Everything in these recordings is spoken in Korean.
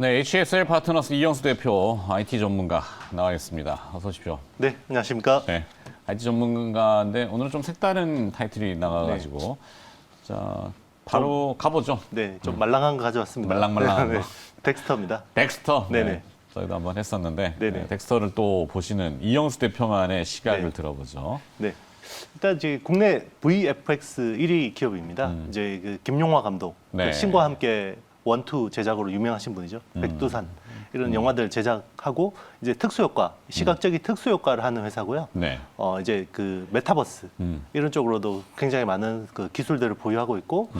네, HSL 파트너스 이영수 대표 IT 전문가 나와 있습니다. 어서 오십시오. 네, 안녕하십니까. 네, IT 전문가인데 오늘은 좀 색다른 타이틀이 나가가지고 자 바로 가보죠. 네, 좀 말랑한 거 가져왔습니다. 말랑말랑한 네, 거. 덱스터입니다. 덱스터. 네네. 네, 저희도 한번 했었는데 네네. 덱스터를 또 보시는 이영수 대표만의 시각을 네. 들어보죠. 네. 일단 이제 국내 VFX 1위 기업입니다. 이제 그 김용화 감독, 네. 그 신과 함께 원투 제작으로 유명하신 분이죠. 백두산 이런 영화들 제작하고 이제 특수효과, 시각적인 특수효과를 하는 회사고요. 네. 이제 그 메타버스 이런 쪽으로도 굉장히 많은 그 기술들을 보유하고 있고,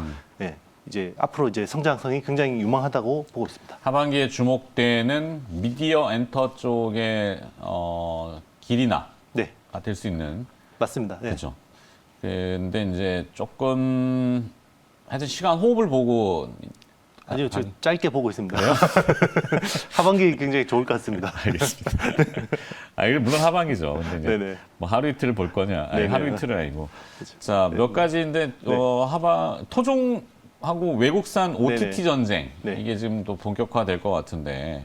예, 이제 앞으로 이제 성장성이 굉장히 유망하다고 보고 있습니다. 하반기에 주목되는 미디어 엔터 쪽의 길이나가 네, 될 수 있는 맞습니다. 네. 그렇죠. 근데 이제 조금 하여튼 시간 호흡을 보고 아니요, 저 짧게 보고 있습니다. 하반기 굉장히 좋을 것 같습니다. 알겠습니다. 이게 물론 하반기죠. 근데 이제 네네. 뭐 하루 이틀을 볼 거냐? 아니, 네네. 하루 이틀은 아니고. 그렇죠. 자, 몇 가지인데 토종하고 외국산 OTT 네네. 전쟁 네. 이게 지금 또 본격화될 것 같은데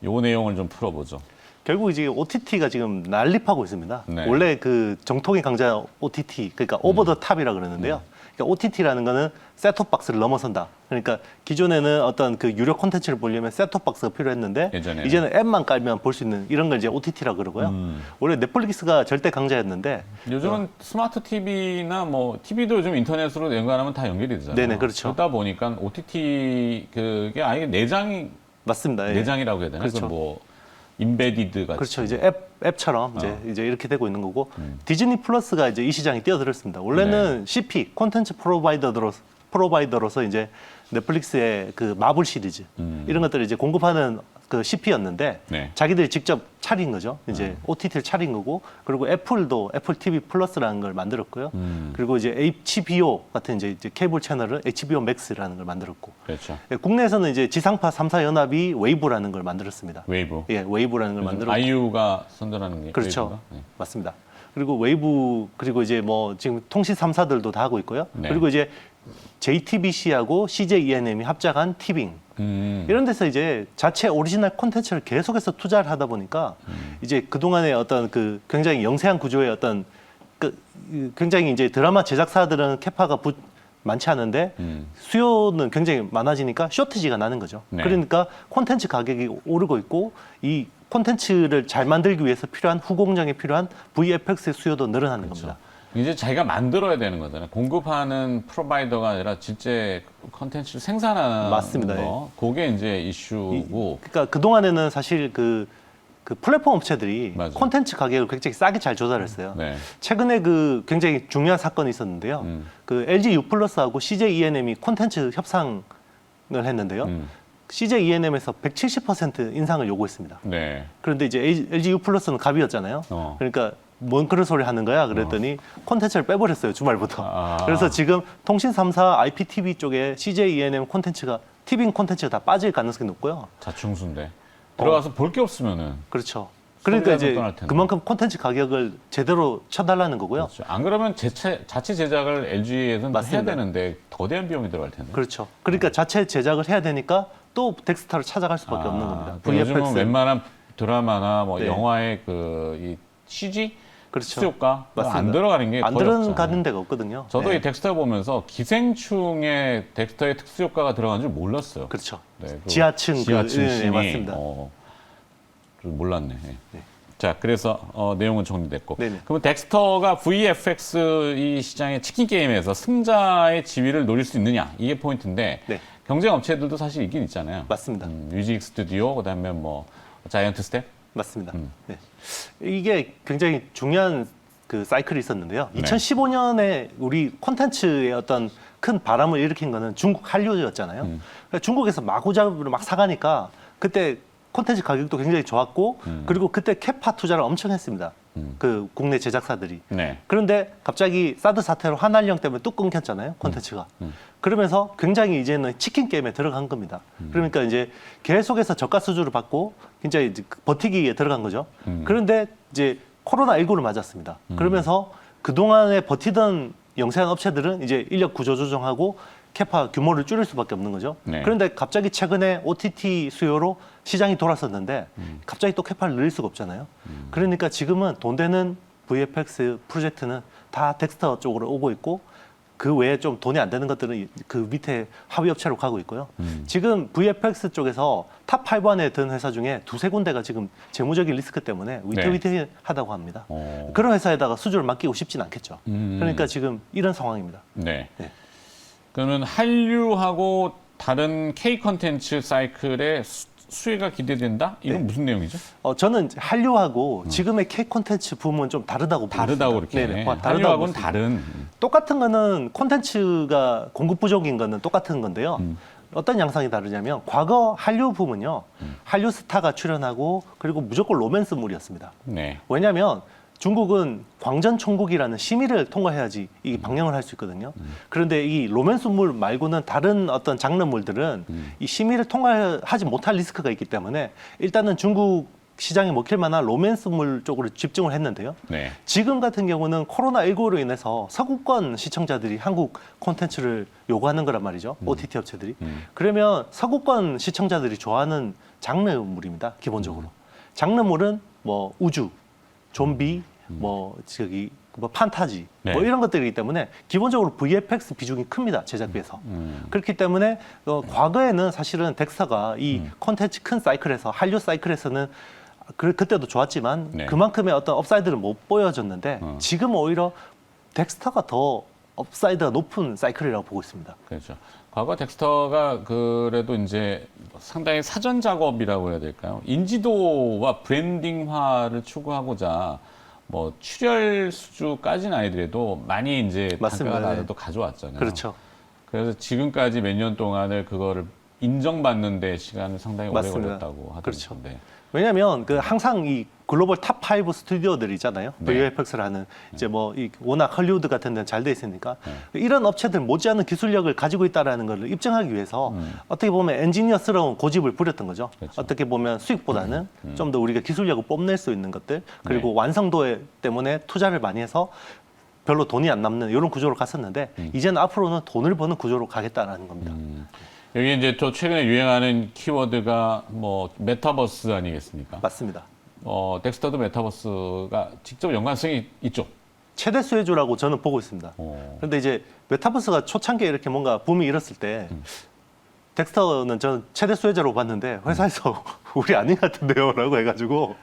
요 내용을 좀 풀어보죠. 결국 이제 OTT가 지금 난립하고 있습니다. 네. 원래 그 정통의 강자 OTT, 그러니까 오버 더 탑이라 그러는데요. 그러니까 OTT라는 거는 셋톱 박스를 넘어선다. 그러니까 기존에는 어떤 그 유료 콘텐츠를 보려면 셋톱 박스가 필요했는데 예전에는. 이제는 앱만 깔면 볼 수 있는 이런 걸 이제 OTT라 그러고요. 원래 넷플릭스가 절대 강자였는데 요즘은 스마트 TV나 뭐 TV도 요즘 인터넷으로 연관하면 다 연결이 되잖아요. 네네, 그렇죠. 그러다 보니까 OTT 그게 아예 내장이 맞습니다. 예. 내장이라고 해야 되나? 그렇죠. 뭐 인베디드 같이. 그렇죠. 이제 앱처럼 이제 이렇게 되고 있는 거고 디즈니 플러스가 이제 이 시장에 뛰어들었습니다. 원래는 CP 콘텐츠 프로바이더로서 이제 넷플릭스의 그 마블 시리즈 이런 것들을 이제 공급하는 그 CP였는데 네. 자기들이 직접 차린 거죠. 이제 OTT를 차린 거고 그리고 애플도 애플 TV 플러스라는 걸 만들었고요. 그리고 이제 HBO 같은 이제 케이블 채널을 HBO Max라는 걸 만들었고 그렇죠. 예, 국내에서는 이제 지상파 3사 연합이 웨이브라는 걸 만들었습니다. 웨이브. 예, 웨이브라는 걸 만들었고 아이유가 선전하는 게 그렇죠. 웨이브인가? 네. 맞습니다. 그리고 웨이브 그리고 이제 뭐 지금 통신 3사들도 다 하고 있고요. 네. 그리고 이제 JTBC하고 CJ ENM이 합작한 티빙 이런 데서 이제 자체 오리지널 콘텐츠를 계속해서 투자를 하다 보니까 이제 그동안의 어떤 그 굉장히 영세한 구조의 어떤 그 굉장히 이제 드라마 제작사들은 캐파가 많지 않은데 수요는 굉장히 많아지니까 쇼티지가 나는 거죠. 네. 그러니까 콘텐츠 가격이 오르고 있고 이 콘텐츠를 잘 만들기 위해서 필요한 후공정에 필요한 VFX의 수요도 늘어나는 겁니다. 이제 자기가 만들어야 되는 거잖아요. 공급하는 프로바이더가 아니라 실제 컨텐츠를 생산하는 맞습니다. 거. 그게 이제 이슈고. 그러니까 그 동안에는 사실 그 플랫폼 업체들이 맞아요. 콘텐츠 가격을 굉장히 싸게 잘 조달했어요. 네. 최근에 그 굉장히 중요한 사건이 있었는데요. 그 LG U+하고 CJ ENM이 콘텐츠 협상을 했는데요. CJ ENM에서 170% 인상을 요구했습니다. 네. 그런데 이제 LG U+는 갑이었잖아요. 그러니까 뭔 그런 소리 하는 거야? 그랬더니 콘텐츠를 빼버렸어요, 주말부터. 그래서 지금 통신 3사 IPTV 쪽에 CJ ENM 콘텐츠가 티빙 콘텐츠가 다 빠질 가능성이 높고요. 자충수인데. 들어가서 볼 게 없으면은. 그렇죠. 그러니까 이제 떠날 텐데. 그만큼 콘텐츠 가격을 제대로 쳐달라는 거고요. 그렇죠. 안 그러면 자체 제작을 LG에서는 해야 맞습니다. 되는데 거대한 비용이 들어갈 텐데. 그렇죠. 그러니까 자체 제작을 해야 되니까 또 덱스터를 찾아갈 수밖에 없는 겁니다. 요즘은 웬만한 드라마나 뭐 네. 영화의 이 CG 그렇죠. 수효과 안 맞습니다. 들어가는 게 안 거의 들어가는 없잖아요. 데가 없거든요. 저도 네. 이 덱스터 보면서 기생충에 덱스터의 특수효과가 들어간 줄 몰랐어요. 그렇죠. 네, 그 지하층 지하층 씬이 맞습니다. 좀 몰랐네. 예. 네. 자, 그래서 내용은 정리됐고. 네네. 그러면 덱스터가 VFX 이 시장의 치킨 게임에서 승자의 지위를 노릴 수 있느냐 이게 포인트인데 네. 경쟁 업체들도 사실 있긴 있잖아요. 맞습니다. 뮤직 스튜디오 그다음에 뭐 자이언트 스텝. 맞습니다. 네. 이게 굉장히 중요한 그 사이클이 있었는데요. 네. 2015년에 우리 콘텐츠의 어떤 큰 바람을 일으킨 거는 중국 한류였잖아요. 그러니까 중국에서 마구잡이로 막 사가니까 그때 콘텐츠 가격도 굉장히 좋았고 그리고 그때 캐파 투자를 엄청 했습니다. 그 국내 제작사들이. 네. 그런데 갑자기 사드 사태로 한한령 때문에 뚝 끊겼잖아요, 콘텐츠가. 그러면서 굉장히 이제는 치킨 게임에 들어간 겁니다. 그러니까 이제 계속해서 저가 수주를 받고 굉장히 이제 버티기에 들어간 거죠. 그런데 이제 코로나19를 맞았습니다. 그러면서 그동안에 버티던 영세한 업체들은 이제 인력 구조 조정하고 캐파 규모를 줄일 수밖에 없는 거죠. 네. 그런데 갑자기 최근에 OTT 수요로 시장이 돌아섰는데 갑자기 또 캐파를 늘릴 수가 없잖아요. 그러니까 지금은 돈 되는 VFX 프로젝트는 다 덱스터 쪽으로 오고 있고 그 외에 좀 돈이 안 되는 것들은 그 밑에 하위 업체로 가고 있고요. 지금 VFX 쪽에서 탑 5 안에 든 회사 중에 두세 군데가 지금 재무적인 리스크 때문에 위태위태하다고 합니다. 그런 회사에다가 수주를 맡기고 싶진 않겠죠. 그러니까 지금 이런 상황입니다. 네. 네. 그러면 한류하고 다른 K 컨텐츠 사이클의 수혜가 기대된다? 이건 네. 무슨 내용이죠? 저는 한류하고 지금의 K 콘텐츠 붐은 좀 다르다고 봅니다. 다르다고 그렇게. 네네, 한류하고는 다른. 똑같은 거는 콘텐츠가 공급 부족인 거는 똑같은 건데요. 어떤 양상이 다르냐면 과거 한류 붐은요. 한류 스타가 출연하고 그리고 무조건 로맨스물이었습니다. 네. 왜냐하면 중국은 광전총국이라는 심의를 통과해야지 이 방영을 할 수 있거든요. 그런데 이 로맨스물 말고는 다른 어떤 장르물들은 이 심의를 통과하지 못할 리스크가 있기 때문에 일단은 중국 시장에 먹힐 만한 로맨스물 쪽으로 집중을 했는데요. 네. 지금 같은 경우는 코로나19로 인해서 서구권 시청자들이 한국 콘텐츠를 요구하는 거란 말이죠. OTT 업체들이. 그러면 서구권 시청자들이 좋아하는 장르물입니다. 기본적으로. 장르물은 뭐 우주, 좀비, 뭐 판타지, 네. 뭐 이런 것들이기 때문에 기본적으로 VFX 비중이 큽니다. 제작비에서. 그렇기 때문에 과거에는 사실은 덱스터가 이 콘텐츠 큰 사이클에서 한류 사이클에서는 그때도 좋았지만 네. 그만큼의 어떤 업사이드를 못 보여줬는데 지금 오히려 덱스터가 더 업사이드가 높은 사이클이라고 보고 있습니다. 그렇죠. 과거 덱스터가 그래도 이제 상당히 사전 작업이라고 해야 될까요? 인지도와 브랜딩화를 추구하고자 뭐 출혈 수주까지는 아니더라도 많이 이제 맞습니다. 단가가 낮아도 가져왔잖아요. 그렇죠. 그래서 지금까지 몇 년 동안을 그거를 인정받는데 시간을 상당히 오래 맞습니다. 걸렸다고 하던데. 그렇죠. 왜냐하면 그 항상 이 글로벌 탑 5 스튜디오들 있잖아요. 네. VFX라는 이제 뭐 이 워낙 헐리우드 같은 데는 잘 돼 있으니까 이런 업체들 못지않은 기술력을 가지고 있다라는 걸 입증하기 위해서 어떻게 보면 엔지니어스러운 고집을 부렸던 거죠. 그렇죠. 어떻게 보면 수익보다는 좀 더 우리가 기술력을 뽐낼 수 있는 것들 그리고 네. 완성도 때문에 투자를 많이 해서 별로 돈이 안 남는 이런 구조로 갔었는데 이제는 앞으로는 돈을 버는 구조로 가겠다라는 겁니다. 여기 이제 또 최근에 유행하는 키워드가 뭐 메타버스 아니겠습니까? 맞습니다. 덱스터도 메타버스가 직접 연관성이 있죠. 최대 수혜주라고 저는 보고 있습니다. 그런데 이제 메타버스가 초창기에 이렇게 뭔가 붐이 일었을 때 덱스터는 저는 최대 수혜자로 봤는데 회사에서 우리 아닌 것 같은데요라고 해가지고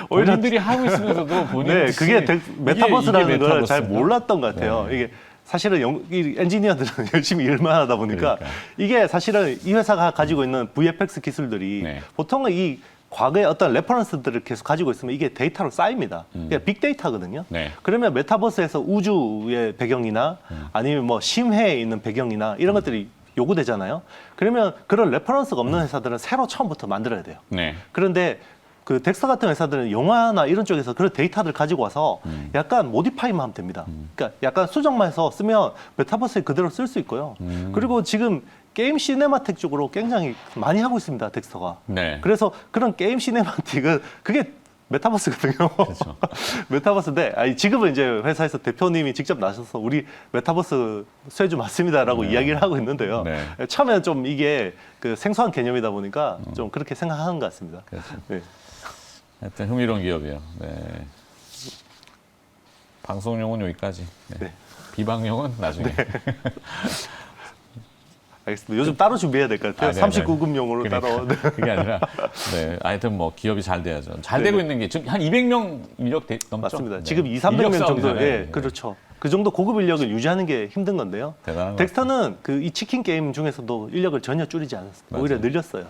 오히려 본인들이 하고 있으면서도 본인이 네 그게 메타버스라는 이게 걸 잘 메타버스인가? 몰랐던 것 같아요. 네. 이게 사실은 이 엔지니어들은 열심히 일만 하다 보니까 그러니까요. 이게 사실은 이 회사가 가지고 있는 VFX 기술들이 네. 보통은 이 과거의 어떤 레퍼런스들을 계속 가지고 있으면 이게 데이터로 쌓입니다. 그러니까 빅데이터거든요. 네. 그러면 메타버스에서 우주의 배경이나 아니면 뭐 심해에 있는 배경이나 이런 것들이 요구되잖아요. 그러면 그런 레퍼런스가 없는 회사들은 새로 처음부터 만들어야 돼요. 네. 그런데 그 덱스터 같은 회사들은 영화나 이런 쪽에서 그런 데이터를 가지고 와서 약간 모디파이만 하면 됩니다. 그러니까 약간 수정만 해서 쓰면 메타버스에 그대로 쓸 수 있고요. 그리고 지금 게임 시네마틱 쪽으로 굉장히 많이 하고 있습니다. 덱스터가. 네. 그래서 그런 게임 시네마틱은 그게 메타버스거든요. 그렇죠. 메타버스인데 지금은 이제 회사에서 대표님이 직접 나서서 우리 메타버스 수혜주 맞습니다라고 이야기를 하고 있는데요. 네. 처음에는 좀 이게 그 생소한 개념이다 보니까 좀 그렇게 생각하는 것 같습니다. 그렇죠. 네. 하여튼 흥미로운 기업이에요. 네. 방송용은 여기까지. 네. 네. 비방용은 나중에. 알겠습니다. 요즘 따로 준비해야 될 것 같아요. 네, 39금용으로 따로. 네. 그게 아니라, 네. 하여튼 뭐 기업이 잘 돼야죠. 잘 되고 있는 게 지금 한 200명 인력 넘죠? 맞습니다. 네. 지금 200~300명 정도, 싸움이잖아요. 예, 네. 그렇죠. 그 정도 고급 인력을 유지하는 게 힘든 건데요. 대단한 것 덱스터는 그 이 치킨 게임 중에서도 인력을 전혀 줄이지 않았습니다. 맞아요. 오히려 늘렸어요.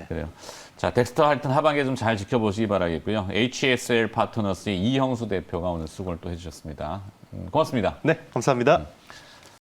그래요. 자, 덱스터 하여튼 하반기에 좀 잘 지켜보시기 바라겠고요. HSL 파트너스의 이형수 대표가 오늘 수고를 또 해주셨습니다. 고맙습니다. 네, 감사합니다.